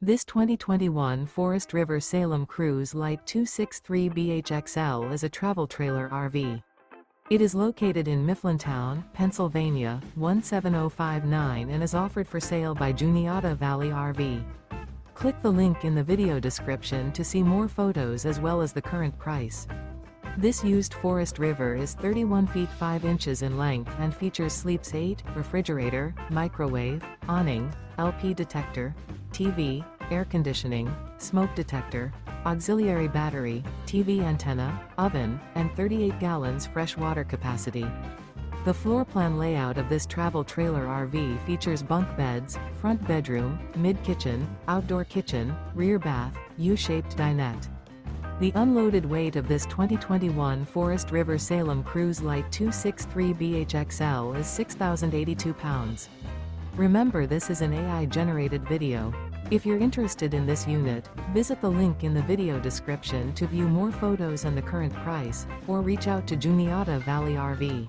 This 2021 Forest River Salem Cruise Lite 263BHXL is a travel trailer RV. It is located in Mifflintown, Pennsylvania, 17059 and is offered for sale by Juniata Valley RV. Click the link in the video description to see more photos as well as the current price. This used Forest River is 31 feet 5 inches in length and features sleeps 8, refrigerator, microwave, awning, LP detector, TV, air conditioning, smoke detector, auxiliary battery, TV antenna, oven, and 38 gallons fresh water capacity. The floor plan layout of this travel trailer RV features bunk beds, front bedroom, mid-kitchen, outdoor kitchen, rear bath, U-shaped dinette. The unloaded weight of this 2021 Forest River Salem Cruise Lite 263BHXL is 6,082 pounds. Remember, this is an AI-generated video. If you're interested in this unit, visit the link in the video description to view more photos and the current price, or reach out to Juniata Valley RV.